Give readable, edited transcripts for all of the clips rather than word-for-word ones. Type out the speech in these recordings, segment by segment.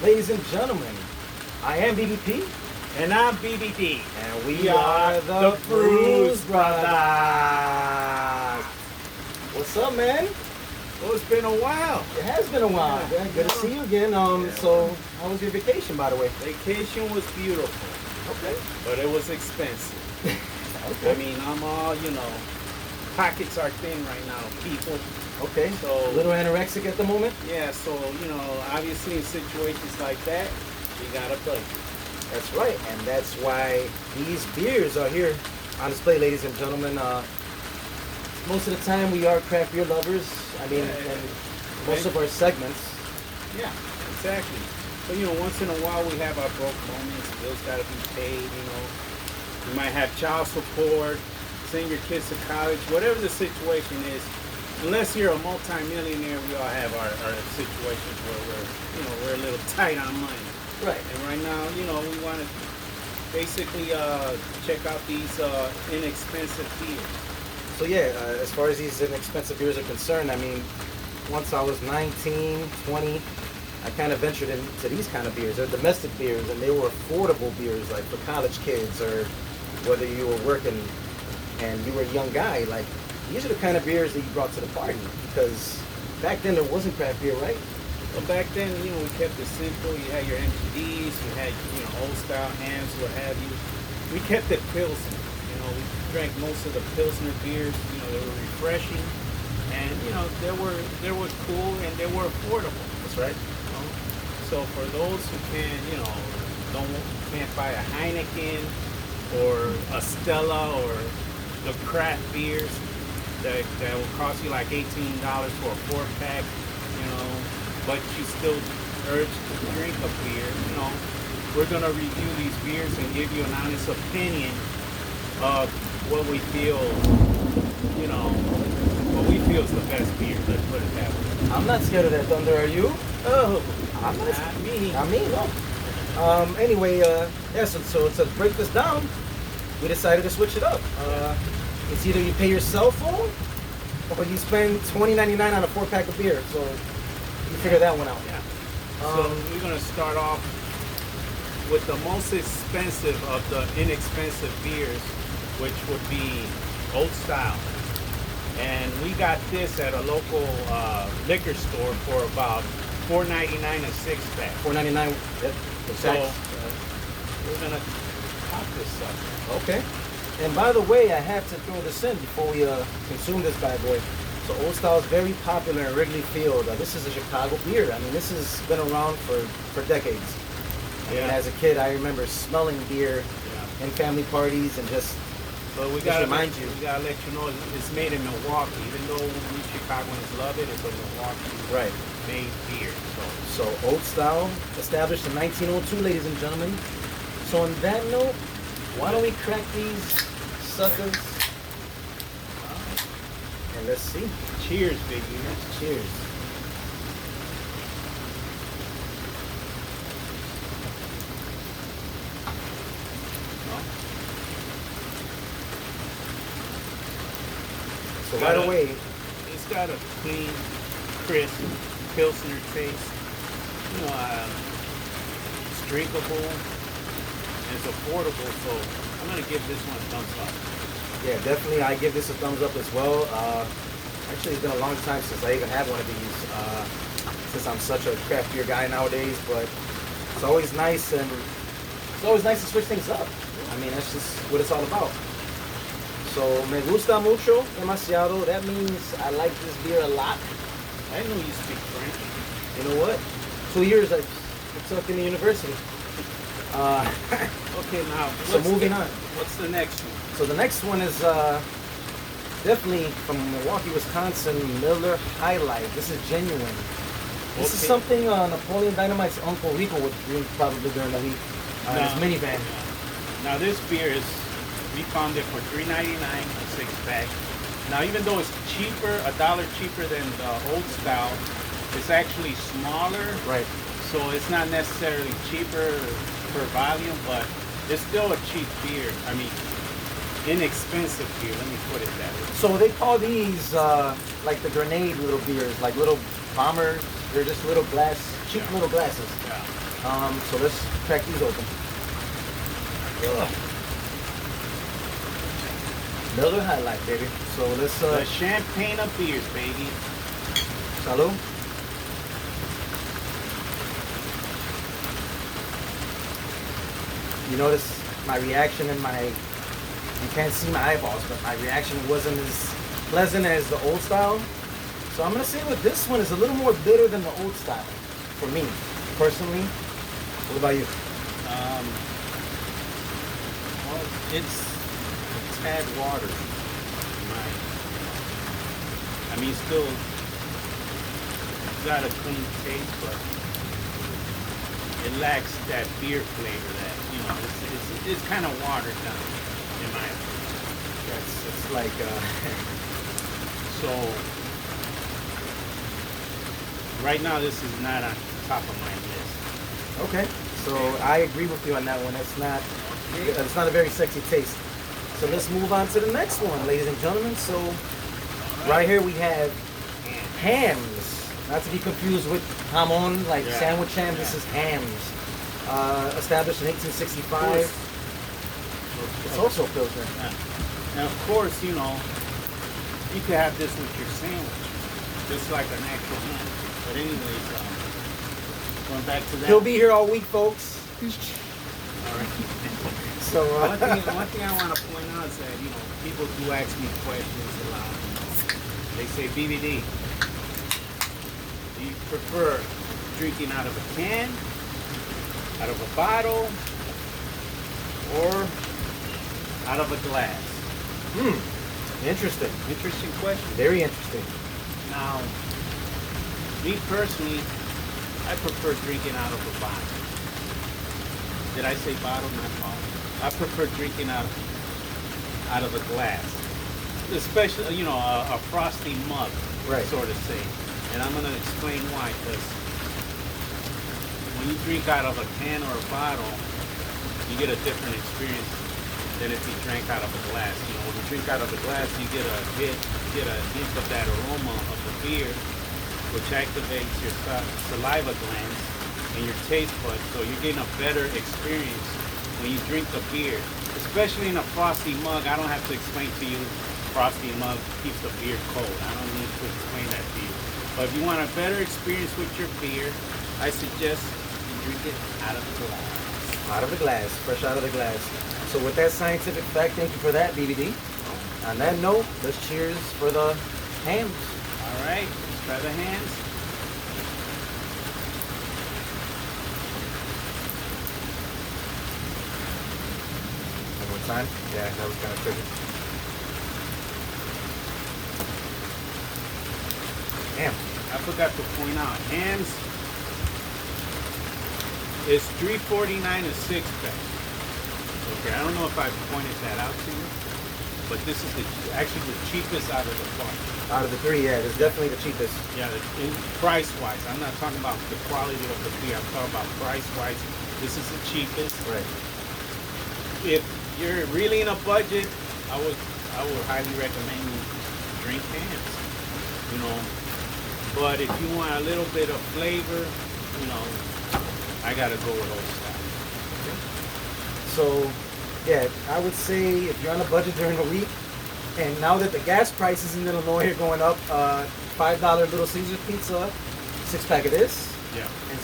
Ladies and gentlemen, I am BBP, And I'm BBD. and we are the Bruise Brothers. What's up, man? Well, it's been a while. It has been a while. Yeah, Good to see you again. Yeah. So, how was your vacation, by the way? Vacation was beautiful, Okay. but it was expensive. Okay. I mean, I'm all, pockets are thin right now, people. Okay. So- a little anorexic at the moment. Yeah, so, obviously in situations like that, we gotta budget. That's right, and that's why these beers are here on display, ladies and gentlemen. Most of the time, we are craft beer lovers. I mean, Yeah. and most of our segments. Yeah, exactly. So, once in a while we have our broke moments, bills gotta be paid, We might have child support, send your kids to college, whatever the situation is. Unless you're a multi-millionaire, we all have our situations where we're a little tight on money. Right. And right now, we want to basically check out these inexpensive beers. So yeah, as far as these inexpensive beers are concerned, I mean, once I was 19, 20, I kind of ventured into these kind of beers. They're domestic beers, and they were affordable beers, like for college kids, or whether you were working and you were a young guy. Like, these are the kind of beers that you brought to the party, because back then there wasn't craft beer, right? But back then, we kept it simple. You had your MTDs, you had, old style hams, what have you. We kept it Pilsner. We drank most of the Pilsner beers. They were refreshing, and they were cool and they were affordable. That's right. So for those who can't buy a Heineken or a Stella or the craft beers that will cost you like $18 for a 4-pack, but you still urge to drink a beer, we're gonna review these beers and give you an honest opinion of what we feel, what we feel is the best beer. Let's put it that way. I'm not scared of that thunder, are you? Oh, I'm not. not me. I mean, no. Anyway, yeah, so to break this down, we decided to switch it up. It's either you pay your cell phone or you spend $20.99 on a 4-pack of beer. So you figure that one out. Yeah. So we're gonna start off with the most expensive of the inexpensive beers, which would be Old Style. And we got this at a local liquor store for about $4.99 a 6-pack. $4.99. Yep. So we're gonna pop this up. Okay. And by the way, I have to throw this in before we consume this bad boy. So Old Style is very popular in Wrigley Field. This is a Chicago beer. I mean, this has been around for decades. I mean, as a kid, I remember smelling beer in family parties and just. But we Just gotta remind you. We gotta let you know it's made in Milwaukee. Even though we Chicagoans love it, it's a Milwaukee Right. made beer. So Old Style, established in 1902, ladies and gentlemen. So on that note, why don't we crack these suckers? And let's see. Cheers, big ears. Cheers. So right away, It's got a clean, crisp Pilsner taste. It's drinkable. And it's affordable, so I'm gonna give this one a thumbs up. yeah, definitely I give this a thumbs up as well. Actually, it's been a long time since I even had one of these, since I'm such a craft beer guy nowadays, but it's always nice and it's always nice to switch things up. I mean, that's just what it's all about. So, me gusta mucho, demasiado. That means I like this beer a lot. I know you speak French. You know what? 2 years I took in the university. Okay, now So moving on. What's the next one? So the next one is definitely from Milwaukee, Wisconsin, Miller High Life. This is genuine. This is Okay. something Napoleon Dynamite's Uncle Rico would drink probably during the week. His minivan. Now this beer is, we found it for $3.99 a 6-pack. Now even though it's cheaper, $1 cheaper than the Old Style, it's actually smaller. Right. So it's not necessarily cheaper per volume, but it's still a cheap beer. I mean, inexpensive beer, let me put it that way. So they call these like the grenade little beers, like little bombers. They're just little glass, cheap Yeah. little glasses. Yeah. So let's crack these open. Ugh. Miller High Life, baby. So let's The champagne of beers, baby. salud. You notice my reaction and you can't see my eyeballs, but my reaction wasn't as pleasant as the old style. So I'm gonna say with this one is a little more bitter than the old style for me, personally. What about you? Well, it's a tad watery. I mean, still got a clean taste, but it lacks that beer flavor that, it's kind of watered down, in my opinion. It's like So, right now, this is not on top of my list. okay. So I agree with you on that one. It's not a very sexy taste. So let's move on to the next one, ladies and gentlemen. So right here we have hams. Not to be confused with jamon, like Yeah. sandwich ham. This Yeah. is hams. Established in 1865. It's also a pilsner. And of course, you could have this with your sandwich, just like an actual ham. But anyways, going back to that. He'll be here all week, folks. All right. So One thing I want to point out is that, people do ask me questions a lot. They say, BBD, do you prefer drinking out of a can, out of a bottle, or out of a glass? Interesting. Interesting question. Very interesting. Now, me personally, I prefer drinking out of a bottle. Did I say bottle, not bottle? I prefer drinking out of a glass, especially a frosty mug, Right. sort of say. And I'm gonna explain why. Because when you drink out of a can or a bottle, you get a different experience than if you drank out of a glass. When you drink out of a glass, you get a hint of that aroma of the beer, which activates your saliva glands and your taste buds. So you're getting a better experience when you drink the beer, especially in a frosty mug. I don't have to explain to you, frosty mug keeps the beer cold. I don't need to explain that to you. But if you want a better experience with your beer, I suggest you drink it out of the glass. Out of the glass, fresh out of the glass. So with that scientific fact, thank you for that, BBD. On that note, let's cheers for the hams. All right, let's try the hands. One more time. Yeah, that was kind of tricky. Damn. I forgot to point out, hams is $3.49 a six pack. Okay, I don't know if I pointed that out to you, but this is actually the cheapest out of the bunch. Out of the three, yeah, it's definitely the cheapest. Yeah, price-wise. I'm not talking about the quality of the beer. I'm talking about price-wise. This is the cheapest. Right. If you're really in a budget, I would highly recommend you drink hams. But if you want a little bit of flavor, I gotta go with Old Style. So, yeah, I would say if you're on a budget during the week, and now that the gas prices in Illinois are going up, $5 Little Caesars pizza, 6-pack of this, Yeah. and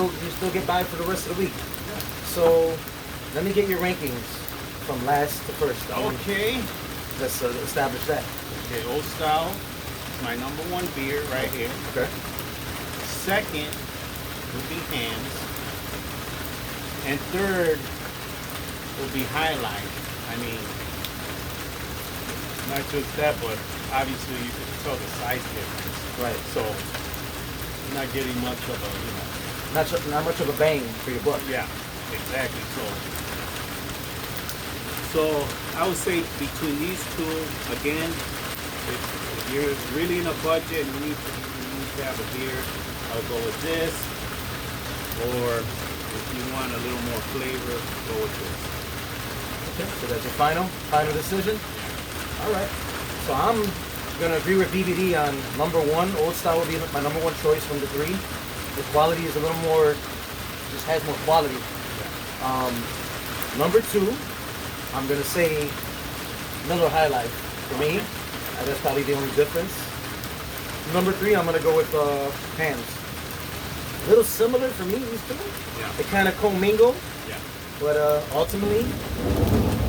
you still get by for the rest of the week. So, let me get your rankings from last to first. Okay. Let's establish that. Okay, Old Style is my number one beer right here. Okay. Second would be hams. And third will be Highlight. I mean, not just that, but obviously you can tell the size difference. Right. So you're not getting much of a, Not much of a bang for your buck. yeah, exactly. So I would say between these two, again, if you're really in a budget and you need to have a beer, I'll go with this. Or if you want a little more flavor, go with this. Okay. So that's your final decision. All right. So I'm gonna agree with BBD on number one. Old Style will be my number one choice from the three. The quality is a little more just has more quality. Number two, I'm gonna say Miller High Life for me. That's probably the only difference. Number three, I'm gonna go with Pam's. A little similar for me, these two. Yeah. They kind of commingle, Yeah. but ultimately,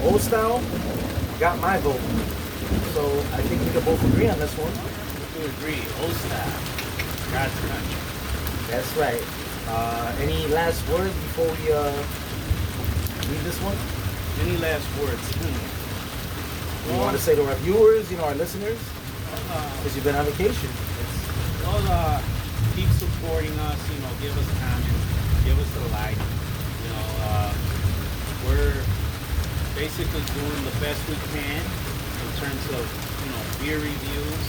old style got my vote. So I think we can both agree on this one. To agree, old style, God's country. That's right. Any last words before we leave this one? Any last words? You want to say to our viewers, our listeners, Uh, because you've been on vacation. well, keep supporting us. Give us comments, give us a like. We're basically doing the best we can in terms of beer reviews.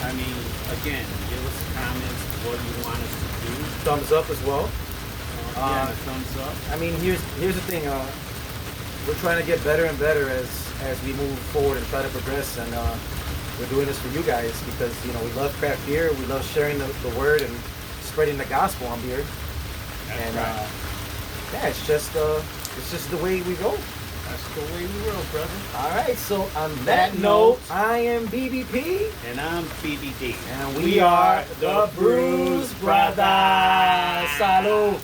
I mean, again, give us comments what you want us to do. Thumbs up as well. Yeah, thumbs up. I mean, here's the thing. We're trying to get better and better as we move forward and try to progress. And we're doing this for you guys because we love craft beer. We love sharing the word and spreading the gospel on beer. That's And right. yeah, it's just the way we go. That's the way we roll, brother. All right. So on that note, I am BBP. And I'm BBD. And we are the Bruise Brothers. Salud.